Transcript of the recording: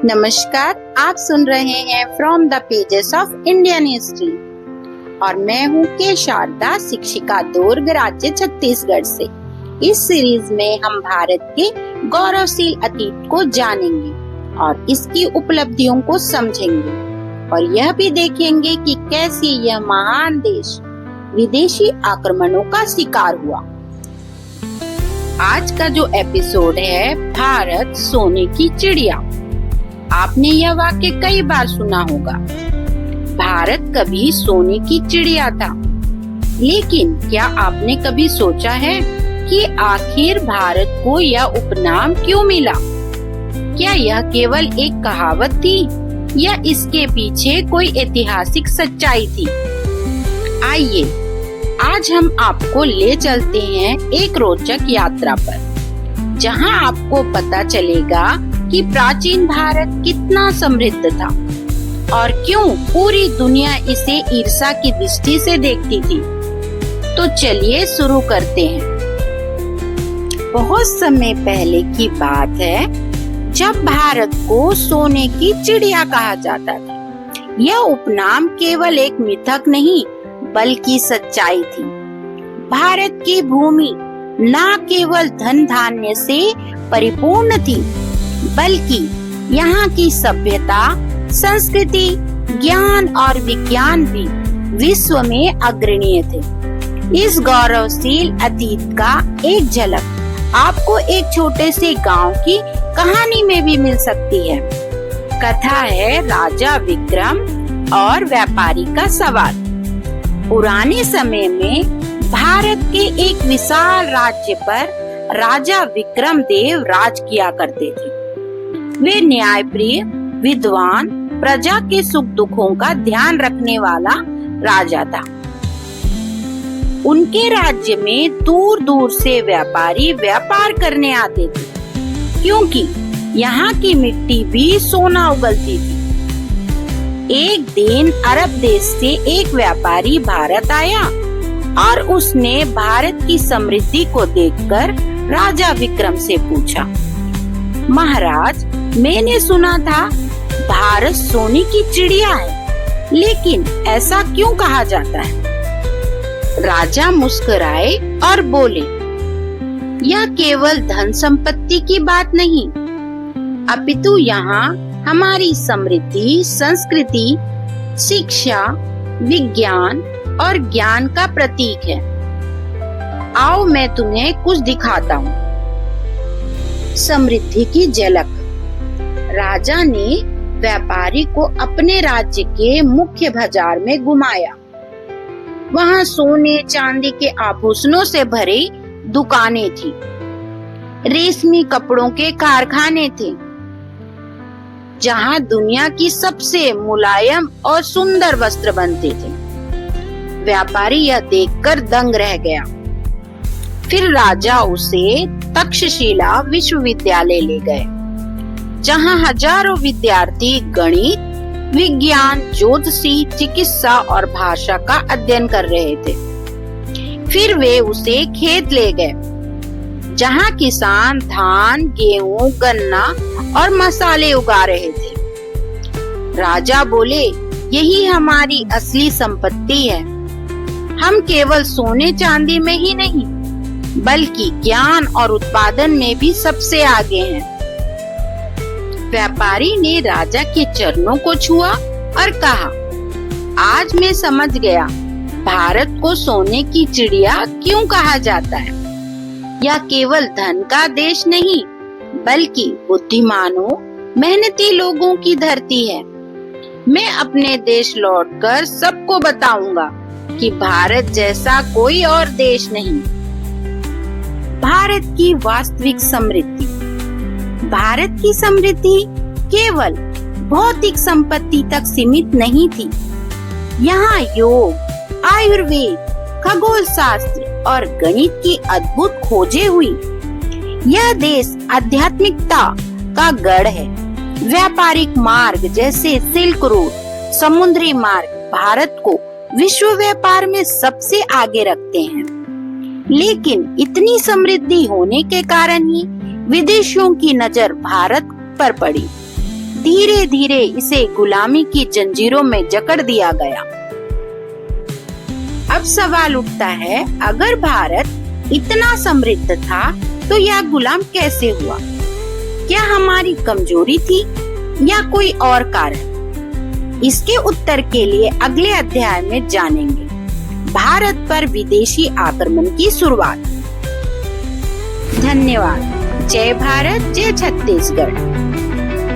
नमस्कार, आप सुन रहे हैं from the pages of Indian history और मैं हूँ के शारदा, शिक्षिका दुर्ग, राज्य छत्तीसगढ़ से। इस सीरीज में हम भारत के गौरवशील अतीत को जानेंगे और इसकी उपलब्धियों को समझेंगे और यह भी देखेंगे कि कैसे यह महान देश विदेशी आक्रमणों का शिकार हुआ। आज का जो एपिसोड है, भारत सोने की चिड़िया। आपने यह वाक्य कई बार सुना होगा। भारत कभी सोने की चिड़िया था, लेकिन क्या आपने कभी सोचा है कि आखिर भारत को यह उपनाम क्यों मिला? क्या यह केवल एक कहावत थी या इसके पीछे कोई ऐतिहासिक सच्चाई थी? आइए, आज हम आपको ले चलते हैं एक रोचक यात्रा पर, जहां आपको पता चलेगा कि प्राचीन भारत कितना समृद्ध था और क्यों पूरी दुनिया इसे ईर्ष्या की दृष्टि से देखती थी। तो चलिए शुरू करते हैं। बहुत समय पहले की बात है, जब भारत को सोने की चिड़िया कहा जाता था। यह उपनाम केवल एक मिथक नहीं, बल्कि सच्चाई थी। भारत की भूमि न केवल धन धान्य से परिपूर्ण थी, बल्कि यहाँ की सभ्यता, संस्कृति, ज्ञान और विज्ञान भी विश्व में अग्रणीय थे। इस गौरवशील अतीत का एक झलक आपको एक छोटे से गांव की कहानी में भी मिल सकती है। कथा है राजा विक्रम और व्यापारी का सवाल। पुराने समय में भारत के एक विशाल राज्य पर राजा विक्रम देव राज किया करते थे। वे न्यायप्रिय, विद्वान, प्रजा के सुख दुखों का ध्यान रखने वाला राजा था। उनके राज्य में दूर दूर से व्यापारी व्यापार करने आते थे, क्योंकि यहाँ की मिट्टी भी सोना उगलती थी। एक दिन अरब देश से एक व्यापारी भारत आया और उसने भारत की समृद्धि को देखकर राजा विक्रम से पूछा, महाराज, मैंने सुना था भारत सोने की चिड़िया है, लेकिन ऐसा क्यों कहा जाता है? राजा मुस्कुराए और बोले, यह केवल धन संपत्ति की बात नहीं, अपितु यहाँ हमारी समृद्धि, संस्कृति, शिक्षा, विज्ञान और ज्ञान का प्रतीक है। आओ मैं तुम्हें कुछ दिखाता हूँ। समृद्धि की झलक। राजा ने व्यापारी को अपने राज्य के मुख्य बाजार में घुमाया। वहाँ सोने चांदी के आभूषणों से भरी दुकानें थी, रेशमी कपड़ों के कारखाने थे, जहाँ दुनिया की सबसे मुलायम और सुंदर वस्त्र बनते थे। व्यापारी यह देखकर दंग रह गया। फिर राजा उसे तक्षशिला विश्वविद्यालय ले गए, जहाँ हजारों विद्यार्थी गणित, विज्ञान, ज्योतिषी, चिकित्सा और भाषा का अध्ययन कर रहे थे। फिर वे उसे खेत ले गए, जहाँ किसान धान, गेहूं, गन्ना और मसाले उगा रहे थे। राजा बोले, यही हमारी असली संपत्ति है। हम केवल सोने चांदी में ही नहीं, बल्कि ज्ञान और उत्पादन में भी सबसे आगे हैं। व्यापारी ने राजा के चरणों को छुआ और कहा, आज मैं समझ गया भारत को सोने की चिड़िया क्यों कहा जाता है। यह केवल धन का देश नहीं, बल्कि बुद्धिमानों, मेहनती लोगों की धरती है। मैं अपने देश लौटकर सबको बताऊंगा कि भारत जैसा कोई और देश नहीं। भारत की वास्तविक समृद्धि। भारत की समृद्धि केवल भौतिक संपत्ति तक सीमित नहीं थी। यहाँ योग, आयुर्वेद, खगोल शास्त्र और गणित की अद्भुत खोजें हुई। यह देश आध्यात्मिकता का गढ़ है। व्यापारिक मार्ग जैसे सिल्क रोड, समुद्री मार्ग भारत को विश्व व्यापार में सबसे आगे रखते हैं। लेकिन इतनी समृद्धि होने के कारण ही विदेशियों की नजर भारत पर पड़ी। धीरे धीरे इसे गुलामी की जंजीरों में जकड़ दिया गया। अब सवाल उठता है, अगर भारत इतना समृद्ध था तो यह गुलाम कैसे हुआ? क्या हमारी कमजोरी थी या कोई और कारण? इसके उत्तर के लिए अगले अध्याय में जानेंगे। भारत पर विदेशी आक्रमण की शुरुआत। धन्यवाद। जय भारत, जय छत्तीसगढ़।